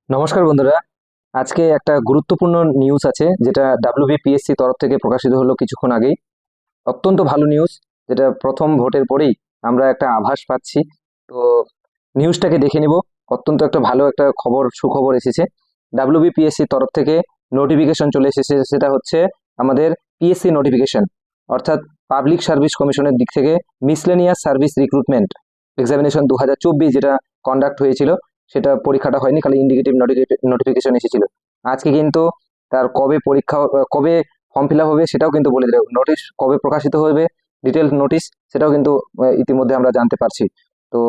নমস্কার বন্ধুরা। আজকে একটা গুরুত্বপূর্ণ নিউজ আছে যেটা ডাব্লিউবিপিএসসি তরফ থেকে প্রকাশিত হলো কিছুক্ষণ আগেই। অত্যন্ত ভালো নিউজ, যেটা প্রথম ভোটের পরেই আমরা একটা আভাস পাচ্ছি। তো নিউজটাকে দেখে নিব। অত্যন্ত একটা ভালো একটা খবর, সুখবর এসেছে। ডাব্লিউবিপিএসসি তরফ থেকে নোটিফিকেশন চলে এসেছে, সেটা হচ্ছে আমাদের পিএসসি নোটিফিকেশন, অর্থাৎ পাবলিক সার্ভিস কমিশনের দিক থেকে মিসলেনিয়াস সার্ভিস রিক্রুটমেন্ট এক্সামিনেশন 2024 যেটা কন্ডাক্ট হয়েছিল, সেটা পরীক্ষাটা হয়নি, খালি ইন্ডিকেটিভ নোটিফিকেশন এসেছিল। আজকে কিন্তু তার কবে পরীক্ষা, কবে ফর্ম ফিল আপ হবে সেটাও কিন্তু বলে দিল। নোটিশ কবে প্রকাশিত হবে, ডিটেল নোটিশ, সেটাও কিন্তু ইতিমধ্যে আমরা জানতে পারছি। তো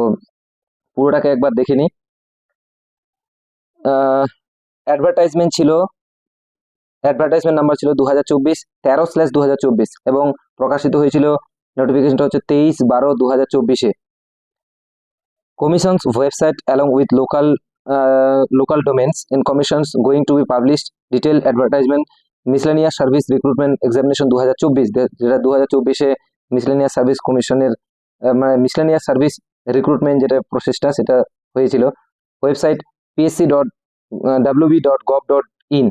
পুরোটাকে একবার দেখে নিই। অ্যাডভার্টাইজমেন্ট ছিল, অ্যাডভার্টাইজমেন্ট নাম্বার ছিল 2024-13/2024 এবং প্রকাশিত হয়েছিল, নোটিফিকেশনটা হচ্ছে 23/12/2024-এ। Commission's website along with local domains in commissions going to be published detailed advertisement miscellaneous service recruitment examination 2024, যেটা 2024-এ মিসলেনিয়াস সার্ভিস কমিশনের মানে মিসলেনিয়াস সার্ভিস রিক্রুটমেন্ট যেটা প্রসেসটা সেটা হয়েছিল। Website psc.wb.gov.in।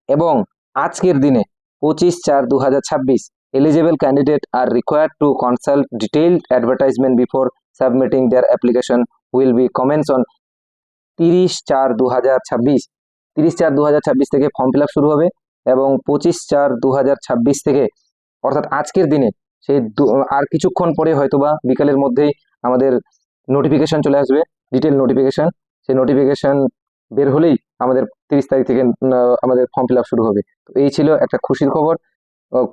এবং আজকের দিনে 25/4/2026 eligible candidate are required to consult detailed advertisement before submitting their application will be commence on 30/4/2026। 30/4/2026 থেকে ফর্ম ফিল আপ শুরু হবে এবং 25/4/2026 থেকে, অর্থাৎ আজকের দিনে, সেই আর কিছুক্ষণ পরে হয়তোবা বিকালের মধ্যেই আমাদের নোটিফিকেশন চলে আসবে, ডিটেল নোটিফিকেশন। সেই নোটিফিকেশন বের হলেই আমাদের 30 তারিখ থেকে আমাদের ফর্ম ফিল আপ শুরু হবে। তো এই ছিল একটা খুশির খবর।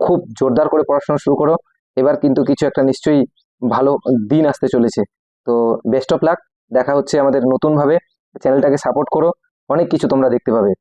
খুব জোরদার করে পড়াশোনা শুরু করো, এবার কিন্তু কিছু একটা নিশ্চয়ই ভালো দিন আসতে চলেছে। তো বেস্ট অফ লাক, দেখা হচ্ছে আমাদের নতুন ভাবে। চ্যানেলটাকে সাপোর্ট করো, অনেক কিছু তোমরা দেখতে পাবে।